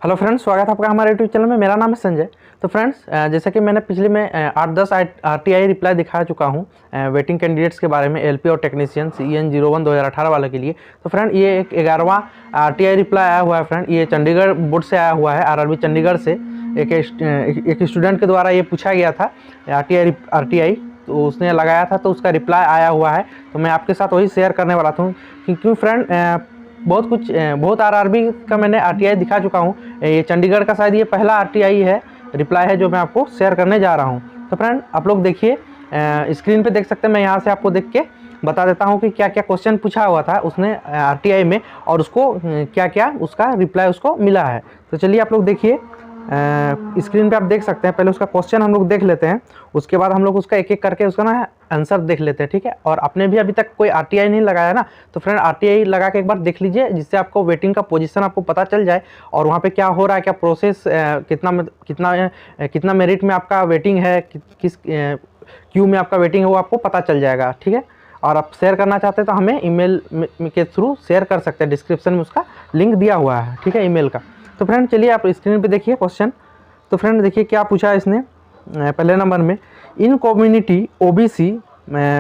Hello friends, स्वागत है आपका हमारे यूट्यूब चैनल में। मेरा नाम है संजय। तो फ्रेंड्स, जैसा कि मैंने पिछले में 8-10 RTI रिप्लाई दिखा चुका हूँ वेटिंग कैंडिडेट्स के बारे में, एलपी और टेक्नीशियन CN01 2018 वाले के लिए। तो फ्रेंड, ये एक 11वां RTI रिप्लाई आया हुआ है। फ्रेंड, ये चंडीगढ़ बोर्ड से आया हुआ है, RRB चंडीगढ़ से। एक स्टूडेंट के द्वारा ये पूछा गया था RTI, तो उसने लगाया था, तो उसका रिप्लाई आया हुआ है। तो मैं आपके साथ वही शेयर करने वाला था, क्योंकि फ्रेंड बहुत RRB का मैंने RTI दिखा चुका हूँ। ये चंडीगढ़ का शायद ये पहला RTI है, रिप्लाई है, जो मैं आपको शेयर करने जा रहा हूँ। तो फ्रेंड, आप लोग देखिए, स्क्रीन पे देख सकते हैं। मैं यहाँ से आपको देख के बता देता हूँ कि क्या क्या क्वेश्चन पूछा हुआ था उसने RTI में, और उसको क्या क्या उसका रिप्लाई उसको मिला है। तो चलिए आप लोग देखिए, स्क्रीन पे आप देख सकते हैं। पहले उसका क्वेश्चन हम लोग देख लेते हैं, उसके बाद हम लोग उसका एक एक करके उसका ना आंसर देख लेते हैं, ठीक है। और आपने भी अभी तक कोई RTI नहीं लगाया ना, तो फ्रेंड RTI लगा के एक बार देख लीजिए, जिससे आपको वेटिंग का पोजीशन आपको पता चल जाए, और वहाँ पे क्या हो रहा है, क्या प्रोसेस, कितना मेरिट में आपका वेटिंग है, किस क्यू में आपका वेटिंग है, वो आपको पता चल जाएगा, ठीक है। और आप शेयर करना चाहते हैं तो हमें ईमेल के थ्रू शेयर कर सकते हैं, डिस्क्रिप्शन में उसका लिंक दिया हुआ है, ठीक है, ईमेल का। तो फ्रेंड, चलिए आप स्क्रीन पे देखिए क्वेश्चन। तो फ्रेंड देखिए क्या पूछा है इसने। पहले नंबर में, इन कम्युनिटी OBC,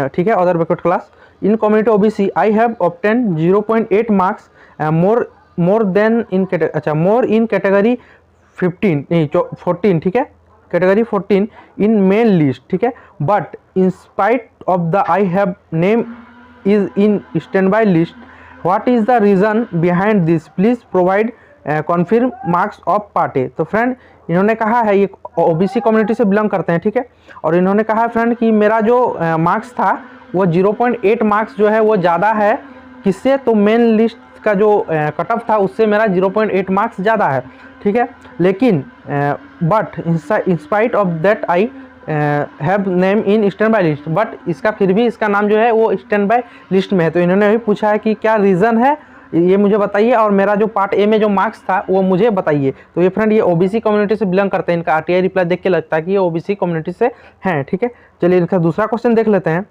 ठीक है, other backward class, in community OBC I have obtain 0.8 marks more then in more in category 14, ठीक है, कैटेगरी 14 इन मेन लिस्ट, ठीक है, but in spite of the I have name is in stand by list, what is the reason behind this, please provide confirm marks of part A. तो friend, इन्होंने कहा है, ये OBC community से belong करते हैं, ठीक है, और इन्होंने कहा है फ्रेंड कि मेरा जो मार्क्स था वो 0.8 मार्क्स जो है वो ज़्यादा है, किससे, तो मेन लिस्ट का जो कट ऑफ था उससे मेरा 0.8 मार्क्स ज़्यादा है, ठीक है। लेकिन but in spite of that I have name in stand by list, but इसका फिर भी इसका नाम जो है वो स्टैंड बाई लिस्ट में है। तो इन्होंने भी पूछा है कि क्या रीज़न है, ये मुझे बताइए, और मेरा जो पार्ट ए में जो मार्क्स था वो मुझे बताइए। तो ये फ्रेंड, ये OBC कम्युनिटी से बिलोंग करते हैं। इनका RTI रिप्लाई देख के लगता है कि ये OBC कम्युनिटी से हैं, ठीक है। चलिए इनका दूसरा क्वेश्चन देख लेते हैं।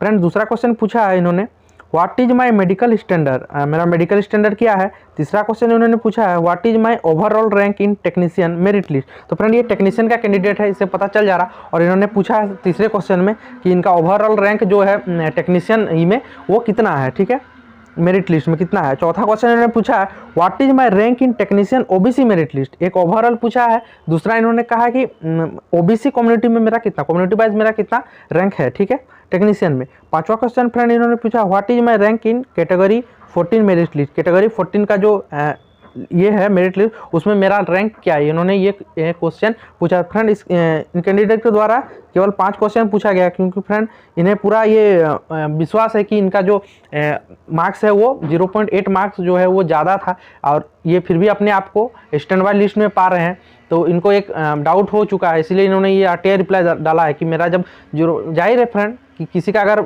फ्रेंड, दूसरा क्वेश्चन पूछा है इन्होंने, what is my medical standard, मेरा मेडिकल स्टैंडर्ड क्या है। तीसरा क्वेश्चन इन्होंने पूछा है, what is my overall rank in technician merit list. तो फ्रेंड, ये टेक्नीशियन का कैंडिडेट है, इससे पता चल जा रहा। और इन्होंने पूछा है तीसरे क्वेश्चन में कि इनका ओवरऑल रैंक जो है टेक्नीशियन में वो कितना है, ठीक है, मेरिट लिस्ट में कितना है। चौथा क्वेश्चन इन्होंने पूछा है, what is my rank in technician OBC merit list. एक ओवरऑल पूछा है, दूसरा इन्होंने कहा कि OBC कम्युनिटी में मेरा कितना, कम्युनिटी वाइज मेरा कितना रैंक है, ठीक है, टेक्नीशियन में। पांचवा क्वेश्चन फ्रेंड इन्होंने पूछा, what is my rank in category 14 merit list. Category 14 का जो ये है मेरिट लिस्ट, उसमें मेरा रैंक क्या है, इन्होंने ये क्वेश्चन पूछा। फ्रेंड, इन कैंडिडेट के द्वारा केवल 5 क्वेश्चन पूछा गया, क्योंकि फ्रेंड इन्हें पूरा ये विश्वास है कि इनका जो मार्क्स है वो 0.8 मार्क्स जो है वो ज़्यादा था, और ये फिर भी अपने आप को स्टैंड बाई लिस्ट में पा रहे हैं। तो इनको एक डाउट हो चुका है, इसलिए इन्होंने ये RTI रिप्लाई डाला है कि मेरा जब जाहिर है फ्रेंड कि किसी का अगर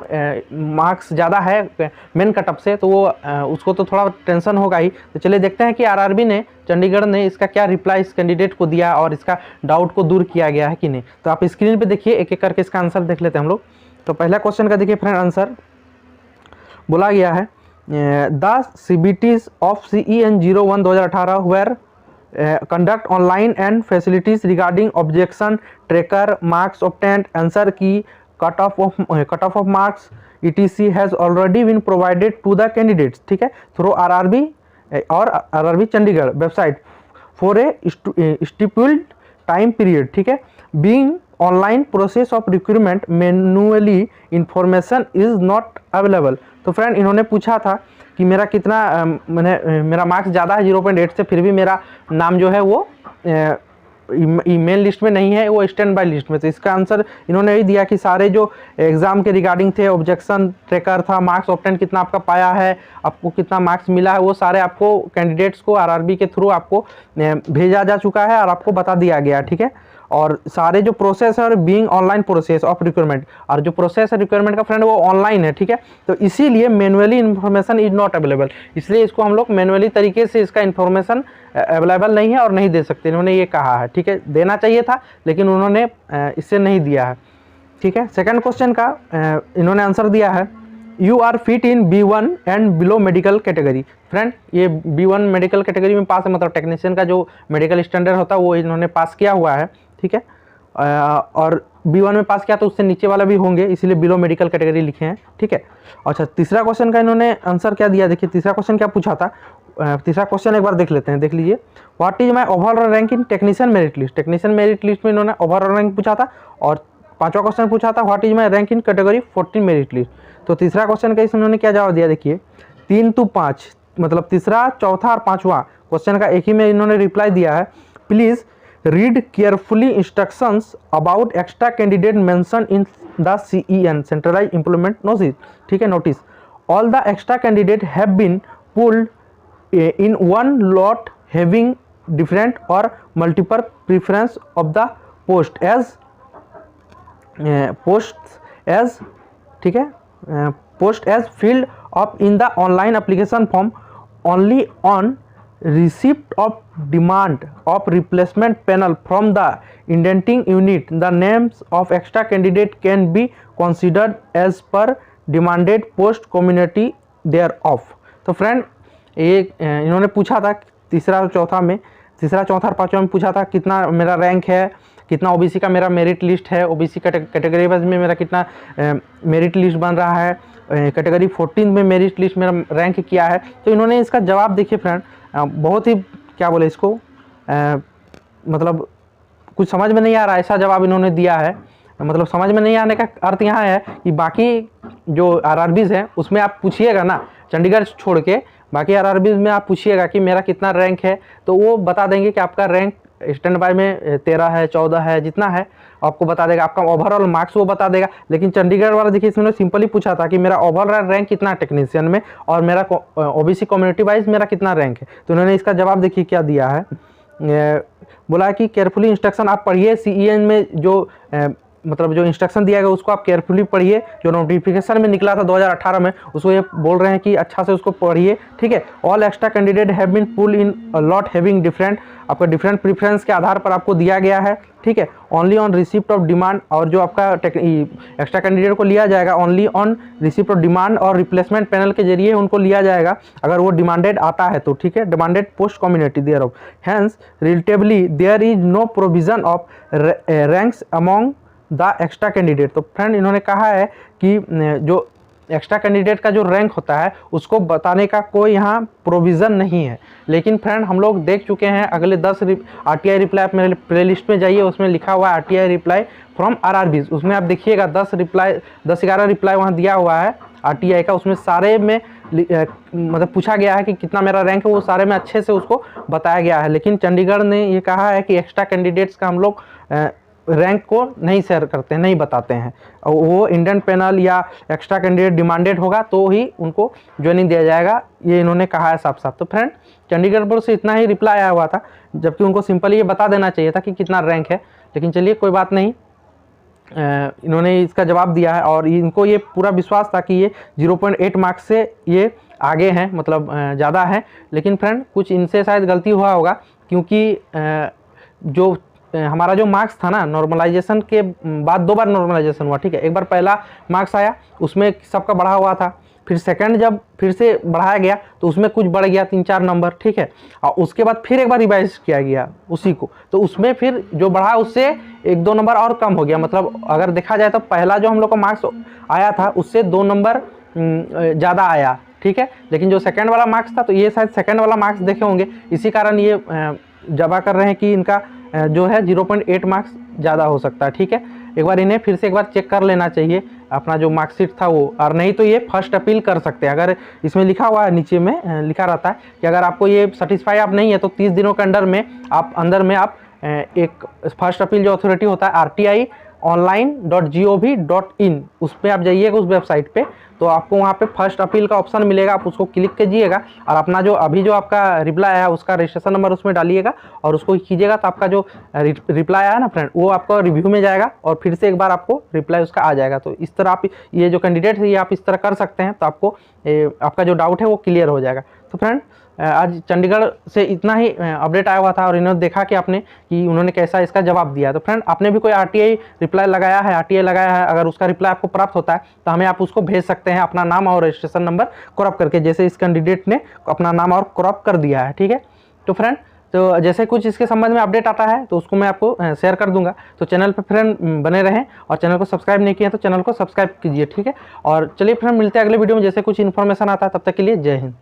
मार्क्स ज़्यादा है मेन कटअप से, तो वो उसको तो थोड़ा टेंशन होगा ही। तो चलिए देखते हैं कि RRB ने, चंडीगढ़ ने इसका क्या रिप्लाई इस कैंडिडेट को दिया, और इसका डाउट को दूर किया गया है कि नहीं। तो आप स्क्रीन पे देखिए, एक एक करके इसका आंसर देख लेते हैं हम लोग। तो पहला क्वेश्चन का देखिए फ्रेंड, आंसर बोला गया है, the CBTs of CEN01 2018 were conduct online and facilities regarding objection tracker marks obtained, answer key cut off marks ETC has already been provided to the candidates, ठीक है, थ्रू RRB और RRB Chandigarh website for a stipulated time period, ठीक है, being online process of recruitment manually information is not available. तो friend, इन्होंने पूछा था कि मेरा कितना मेरा मार्क्स ज़्यादा है 0.8 से, फिर भी मेरा नाम जो है वो ईमेल लिस्ट में नहीं है, वो स्टैंड बाई लिस्ट में। तो इसका आंसर इन्होंने यही दिया कि सारे जो एग्ज़ाम के रिगार्डिंग थे, ऑब्जेक्शन ट्रैकर था, मार्क्स ऑब्टेन कितना आपका पाया है, आपको कितना मार्क्स मिला है, वो सारे आपको कैंडिडेट्स को RRB के थ्रू आपको भेजा जा चुका है और आपको बता दिया गया, ठीक है। और सारे जो प्रोसेस है, और being online process of requirement, और जो प्रोसेस है रिक्वायरमेंट का फ्रेंड वो ऑनलाइन है, ठीक है। तो इसीलिए manually information is not available, इसलिए इसको हम लोग मैनुअली तरीके से इसका इन्फॉर्मेशन अवेलेबल नहीं है और नहीं दे सकते, इन्होंने ये कहा है, ठीक है। देना चाहिए था लेकिन उन्होंने इससे नहीं दिया है, ठीक है। सेकंड क्वेश्चन का इन्होंने आंसर दिया है, you are fit in B1 and below medical category. Friend ये B1 मेडिकल कैटेगरी में पास है, मतलब टेक्नीशियन का जो मेडिकल स्टैंडर्ड होता है वो इन्होंने पास किया हुआ है, ठीक है। और B1 में पास किया तो उससे नीचे वाला भी होंगे, इसीलिए बिलो मेडिकल कैटेगरी लिखे हैं, ठीक है। अच्छा, तीसरा क्वेश्चन का इन्होंने आंसर क्या दिया, देखिए तीसरा क्वेश्चन क्या पूछा था। तीसरा क्वेश्चन एक बार देख लेते हैं, देख लीजिए। What is my overall rank in technician merit list. Technician merit list में इन्होंने ओवरऑल रैंक पूछा था, और पांचवा क्वेश्चन पूछा था what is my rank in category 14 merit list. तो तीसरा क्वेश्चन का इन्होंने क्या जवाब दिया, देखिए 3 to 5, मतलब तीसरा, चौथा और पांचवा क्वेश्चन का एक ही में इन्होंने रिप्लाई दिया है। Please read carefully instructions about extra candidate mention in the CEN centralise implement notice, ठीक है, notice. All the extra candidate have been pulled in one lot having different or multiple preference of the post as ठीक है, post as filled up in the online application form only on receipt of demand of replacement panel from the indenting unit. The names of extra candidate can be considered as per demanded post community thereof। तो friend ये इन्होंने पूछा था तीसरा और चौथा में, तीसरा, चौथा और पांचवा में पूछा था कितना मेरा रैंक है, कितना OBC का मेरा मेरिट लिस्ट है, OBC कैटेगरी वाइज में मेरा कितना मेरिट लिस्ट बन रहा है, कैटेगरी 14 में मेरिट लिस्ट मेरा रैंक क्या है। तो इन्होंने इसका जवाब देखिए फ्रेंड, बहुत ही क्या बोले इसको, मतलब कुछ समझ में नहीं आ रहा, ऐसा जवाब इन्होंने दिया है। मतलब समझ में नहीं आने का अर्थ यहाँ है कि बाकी जो RRBs हैं उसमें आप पूछिएगा ना, चंडीगढ़ छोड़ के बाकी RRBs में आप पूछिएगा कि मेरा कितना रैंक है, तो वो बता देंगे कि आपका रैंक स्टैंड बाय में 13 है, 14 है, जितना है आपको बता देगा, आपका ओवरऑल मार्क्स वो बता देगा। लेकिन चंडीगढ़ वाला देखिए इसमें सिंपली पूछा था कि मेरा ओवरऑल रैंक कितना टेक्नीशियन में और मेरा OBC कम्युनिटी वाइज मेरा कितना रैंक है। तो उन्होंने इसका जवाब देखिए क्या दिया है, बोला कि केयरफुली इंस्ट्रक्शन आप पढ़िए, CEN में जो मतलब जो इंस्ट्रक्शन दिया गया उसको आप केयरफुली पढ़िए, जो नोटिफिकेशन में निकला था 2018 में उसको ये बोल रहे हैं कि अच्छा से उसको पढ़िए, ठीक है। All extra candidate have been pull in lot having different, आपका डिफरेंट प्रेफरेंस के आधार पर आपको दिया गया है, ठीक है। Only on receipt of demand, और जो आपका एक्स्ट्रा कैंडिडेट को लिया जाएगा only on receipt of demand और रिप्लेसमेंट पैनल के जरिए उनको लिया जाएगा, अगर वो डिमांडेड आता है तो, ठीक है। Demanded post community there of, hence relatively there is no provision of ranks among the extra candidate. तो फ्रेंड इन्होंने कहा है कि जो एक्स्ट्रा कैंडिडेट का जो रैंक होता है उसको बताने का कोई यहाँ प्रोविज़न नहीं है। लेकिन फ्रेंड हम लोग देख चुके हैं अगले 10 RTI रिप्लाई, आप मेरे प्ले लिस्ट में जाइए, उसमें लिखा हुआ है RTI रिप्लाई फ्रॉम RRBs, उसमें आप देखिएगा 10-11 रिप्लाई वहाँ दिया हुआ है RTI का, उसमें सारे में मतलब पूछा गया है कि कितना मेरा रैंक है, वो सारे में अच्छे से उसको बताया गया है। लेकिन चंडीगढ़ ने ये कहा है कि एक्स्ट्रा कैंडिडेट्स का हम लोग रैंक को नहीं शेयर करते हैं, नहीं बताते हैं, और वो इंडियन पैनल या एक्स्ट्रा कैंडिडेट डिमांडेड होगा तो ही उनको ज्वाइनिंग दिया जाएगा, ये इन्होंने कहा है साफ साफ। तो फ्रेंड चंडीगढ़ बोर्ड से इतना ही रिप्लाई आया हुआ था, जबकि उनको सिंपली ये बता देना चाहिए था कि कितना रैंक है। लेकिन चलिए कोई बात नहीं, इन्होंने इसका जवाब दिया है और इनको ये पूरा विश्वास था कि ये 0.8 मार्क्स से ये आगे हैं, मतलब ज़्यादा है। लेकिन फ्रेंड कुछ इनसे शायद गलती हुआ होगा, क्योंकि जो हमारा जो मार्क्स था ना, नॉर्मलाइजेशन के बाद 2 बार नॉर्मलाइजेशन हुआ, ठीक है। एक बार पहला मार्क्स आया उसमें सबका बढ़ा हुआ था, फिर सेकंड जब फिर से बढ़ाया गया तो उसमें कुछ बढ़ गया 3-4 नंबर, ठीक है। और उसके बाद फिर एक बार रिवाइज किया गया उसी को, तो उसमें फिर जो बढ़ा उससे 1-2 नंबर और कम हो गया। मतलब अगर देखा जाए तो पहला जो हम लोग का मार्क्स आया था उससे 2 नंबर ज़्यादा आया, ठीक है। लेकिन जो सेकंड वाला मार्क्स था तो ये शायद सेकंड वाला मार्क्स देखे होंगे, इसी कारण ये जमा कर रहे हैं कि इनका जो है 0.8 मार्क्स ज़्यादा हो सकता है, ठीक है। एक बार इन्हें फिर से एक बार चेक कर लेना चाहिए अपना जो मार्कशीट था वो, और नहीं तो ये फर्स्ट अपील कर सकते हैं। अगर इसमें लिखा हुआ है, नीचे में लिखा रहता है कि अगर आपको ये सेटिस्फाई आप नहीं है तो 30 दिनों के अंदर में आप एक फर्स्ट अपील जो अथॉरिटी होता है RTI-online.gov.in, उस पर आप जाइएगा, उस वेबसाइट पे, तो आपको वहाँ पे फर्स्ट अपील का ऑप्शन मिलेगा, आप उसको क्लिक कीजिएगा और अपना जो अभी जो आपका रिप्लाई आया उसका रजिस्ट्रेशन नंबर उसमें डालिएगा और उसको कीजिएगा, तो आपका जो रिप्लाई आया ना फ्रेंड वो आपका रिव्यू में जाएगा और फिर से एक बार आपको रिप्लाई उसका आ जाएगा। तो इस तरह आप ये जो कैंडिडेट है ये आप इस तरह कर सकते हैं, तो आपको आपका जो डाउट है वो क्लियर हो जाएगा। तो फ्रेंड आज चंडीगढ़ से इतना ही अपडेट आया हुआ था और इन्होंने देखा कि आपने कि उन्होंने कैसा इसका जवाब दिया। तो फ्रेंड आपने भी कोई आरटीआई रिप्लाई लगाया है, आरटीआई लगाया है, अगर उसका रिप्लाई आपको प्राप्त होता है तो हमें आप उसको भेज सकते हैं अपना नाम और रजिस्ट्रेशन नंबर क्रॉप करके, जैसे इस कैंडिडेट ने अपना नाम और क्रॉप कर दिया है। ठीक है, तो फ्रेंड तो जैसे कुछ इसके संबंध में अपडेट आता है तो उसको मैं आपको शेयर कर दूंगा। तो चैनल पर फ्रेंड बने रहें और चैनल को सब्सक्राइब नहीं किया तो चैनल को सब्सक्राइब कीजिए। ठीक है, और चलिए फ्रेंड मिलते हैं अगले वीडियो में जैसे कुछ इन्फॉर्मेशन आता है। तब तक के लिए जय हिंद।